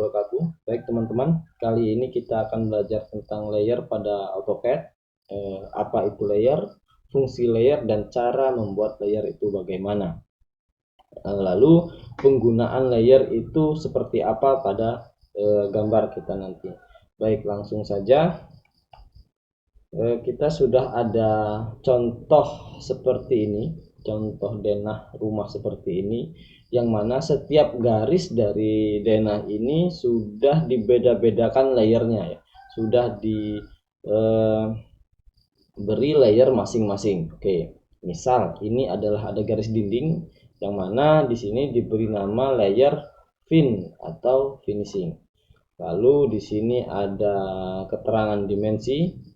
wabarakatuh. Baik teman-teman, kali ini kita akan belajar tentang layer pada AutoCAD. Apa itu layer, fungsi layer, dan cara membuat layer itu bagaimana. Lalu penggunaan layer itu seperti apa pada gambar kita nanti. Baik, langsung saja. Kita sudah ada contoh seperti ini, contoh denah rumah seperti ini, yang mana setiap garis dari denah ini sudah dibeda-bedakan layernya ya, sudah diberi layer masing-masing. Oke, misal ini adalah ada garis dinding yang mana di sini diberi nama layer fin atau finishing. Lalu di sini ada keterangan dimensi.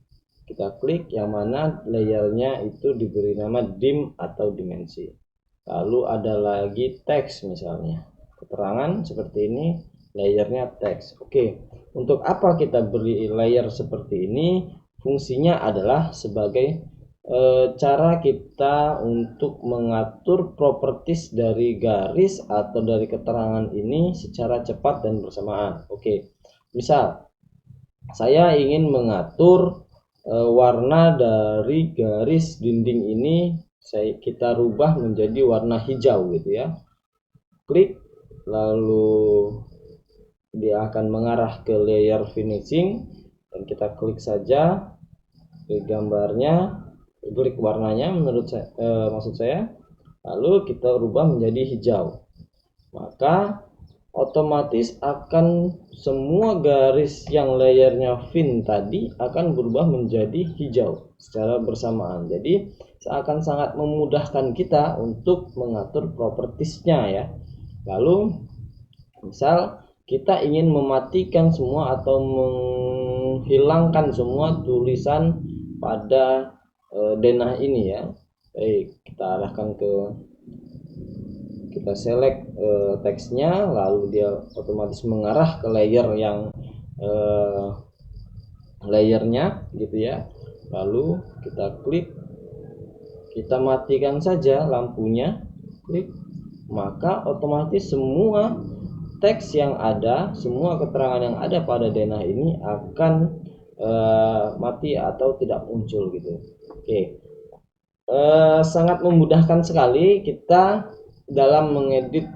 Kita klik yang mana layernya itu diberi nama dim atau dimensi. Lalu ada lagi teks, misalnya keterangan seperti ini, layernya teks. Oke, untuk apa kita beri layer seperti ini? Fungsinya adalah sebagai cara kita untuk mengatur properties dari garis atau dari keterangan ini secara cepat dan bersamaan. Oke, misal saya ingin mengatur warna dari garis dinding ini kita rubah menjadi warna hijau gitu ya. Klik, lalu dia akan mengarah ke layer finishing dan kita klik saja ke gambarnya, klik warnanya maksud saya, lalu kita rubah menjadi hijau. Maka otomatis akan semua garis yang layernya fin tadi akan berubah menjadi hijau secara bersamaan. Jadi akan sangat memudahkan kita untuk mengatur propertiesnya ya. Lalu misal kita ingin mematikan semua atau menghilangkan semua tulisan pada denah ini ya. Baik, kita arahkan ke, kita select teksnya, lalu dia otomatis mengarah ke layer yang layernya gitu ya. Lalu kita klik, kita matikan saja lampunya, klik, maka otomatis semua teks yang ada, semua keterangan yang ada pada denah ini akan mati atau tidak muncul gitu. Oke, sangat memudahkan sekali kita dalam mengedit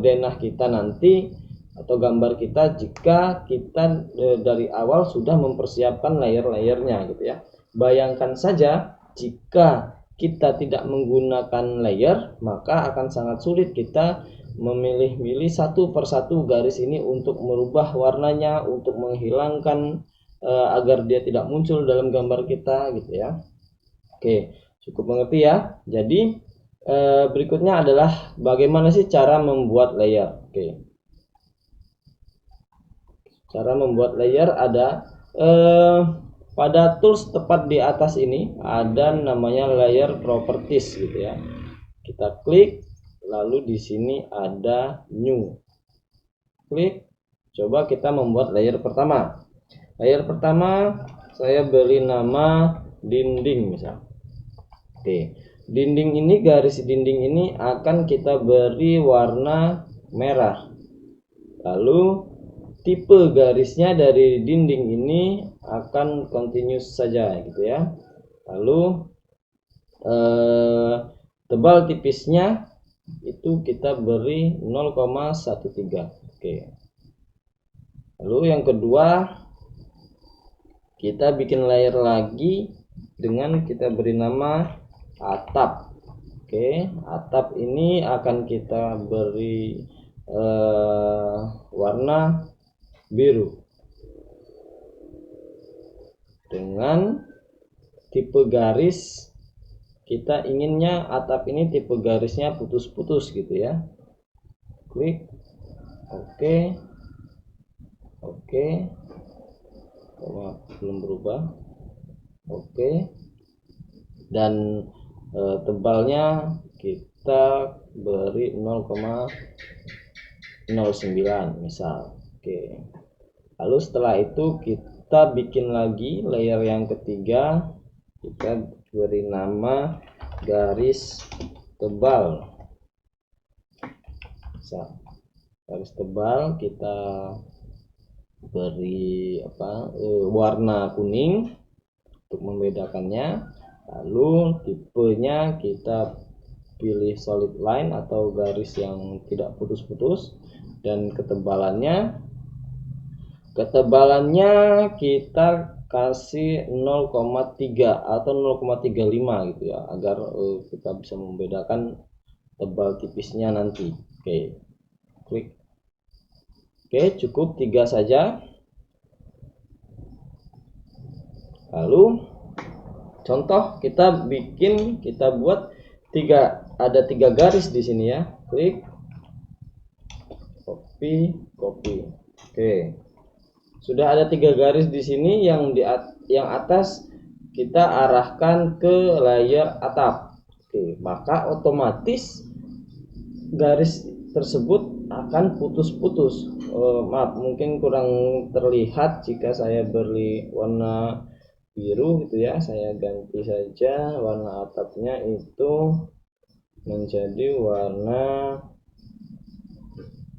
denah kita nanti atau gambar kita jika kita dari awal sudah mempersiapkan layer-layernya gitu ya. Bayangkan saja jika kita tidak menggunakan layer, maka akan sangat sulit kita memilih-milih satu persatu garis ini untuk merubah warnanya, untuk menghilangkan agar dia tidak muncul dalam gambar kita gitu ya. Oke, cukup mengerti ya. Jadi berikutnya adalah bagaimana sih cara membuat layer. Oke, cara membuat layer ada pada tools tepat di atas ini ada namanya layer properties gitu ya. Kita klik, lalu di sini ada new. Klik, coba kita membuat layer pertama. Layer pertama saya beri nama dinding misal. Oke, dinding ini, garis dinding ini akan kita beri warna merah. Lalu tipe garisnya dari dinding ini akan continuous saja gitu ya. Lalu tebal tipisnya itu kita beri 0,13. Oke. Lalu yang kedua, kita bikin layer lagi dengan kita beri nama atap. Oke, atap ini akan kita beri warna biru dengan tipe garis, kita inginnya atap ini tipe garisnya putus-putus gitu ya. Klik, oke, oke, belum berubah, oke, dan tebalnya kita beri 0,09 misal. Oke, lalu setelah itu kita bikin lagi layer yang ketiga, kita beri nama garis tebal misal. garis tebal kita beri warna kuning untuk membedakannya. Lalu tipenya kita pilih solid line atau garis yang tidak putus-putus, dan ketebalannya kita kasih 0,3 atau 0,35 gitu ya, agar kita bisa membedakan tebal tipisnya nanti. Oke, klik. Oke, cukup 3 saja. Lalu contoh kita buat ada 3 garis di sini ya. Klik, copy. Oke, sudah ada 3 garis di sini. Yang atas kita arahkan ke layer atap. Oke, maka otomatis garis tersebut akan putus-putus. Maaf, mungkin kurang terlihat jika saya beri warna biru gitu ya. Saya ganti saja warna atapnya itu menjadi warna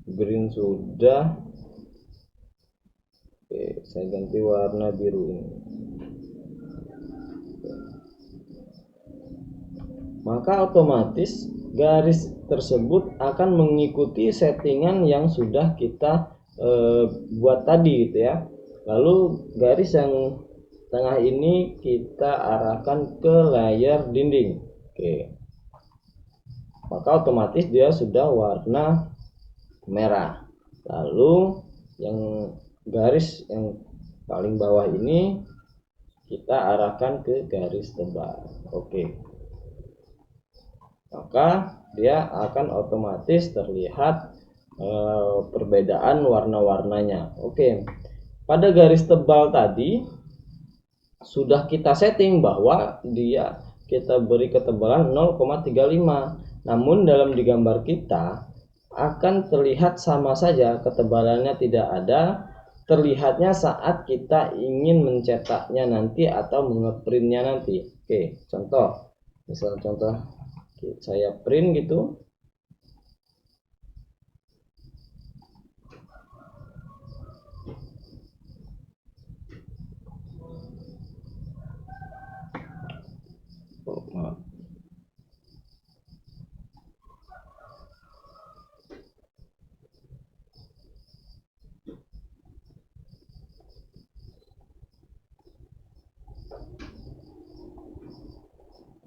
green sudah. Oke, saya ganti warna biru ini. Maka otomatis garis tersebut akan mengikuti settingan yang sudah kita buat tadi gitu ya. Lalu garis yang tengah ini kita arahkan ke layar dinding. Oke, maka otomatis dia sudah warna merah. Lalu yang garis yang paling bawah ini kita arahkan ke garis tebal. Oke, maka dia akan otomatis terlihat perbedaan warna-warnanya. Oke, pada garis tebal tadi sudah kita setting bahwa kita beri ketebalan 0,35. Namun dalam digambar kita akan terlihat sama saja, ketebalannya tidak ada. Terlihatnya saat kita ingin mencetaknya nanti atau mengeprintnya nanti. Oke, contoh saya print gitu.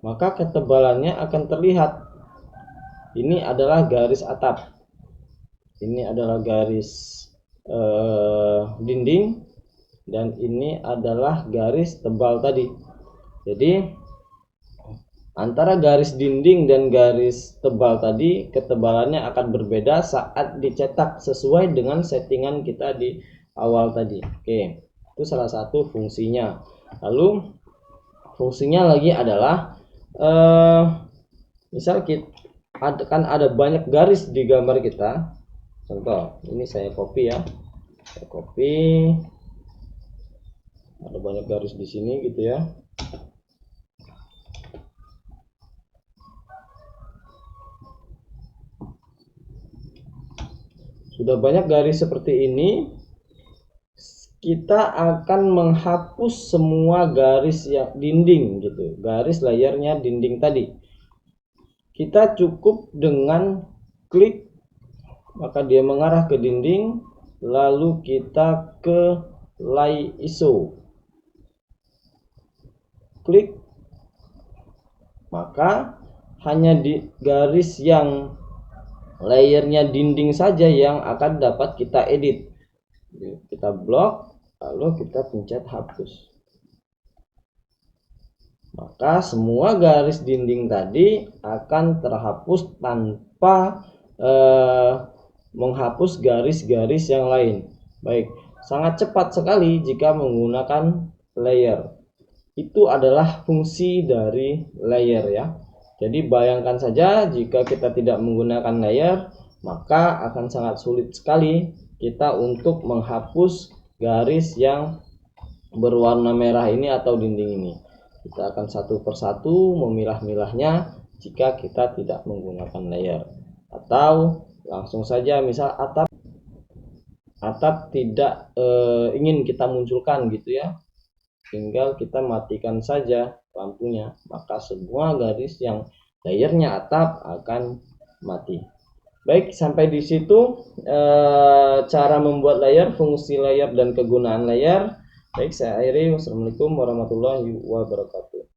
Maka ketebalannya akan terlihat. Ini adalah garis atap, ini adalah garis dinding, dan ini adalah garis tebal tadi. Jadi antara garis dinding dan garis tebal tadi ketebalannya akan berbeda saat dicetak sesuai dengan settingan kita di awal tadi. Oke, itu salah satu fungsinya. Lalu fungsinya lagi adalah misal kan ada banyak garis di gambar kita. Contoh ini saya copy ya, ada banyak garis di sini gitu ya. Sudah banyak garis seperti ini, kita akan menghapus semua garis yang dinding gitu, garis layarnya dinding tadi. Kita cukup dengan klik, maka dia mengarah ke dinding. Lalu kita ke lay ISO, klik, maka hanya di garis yang layernya dinding saja yang akan dapat kita edit. Kita blok, lalu kita pencet hapus, maka semua garis dinding tadi akan terhapus tanpa menghapus garis-garis yang lain. Baik, sangat cepat sekali jika menggunakan layer. Itu adalah fungsi dari layer ya. Jadi bayangkan saja jika kita tidak menggunakan layer, maka akan sangat sulit sekali kita untuk menghapus garis yang berwarna merah ini atau dinding ini. Kita akan satu persatu memilah-milahnya jika kita tidak menggunakan layer. Atau langsung saja misal atap atap tidak ingin kita munculkan gitu ya, tinggal kita matikan saja lampunya, maka semua garis yang layernya atap akan mati. Baik, sampai di situ cara membuat layar, fungsi layar dan kegunaan layar. Baik, saya akhiri. Wassalamualaikum warahmatullahi wabarakatuh.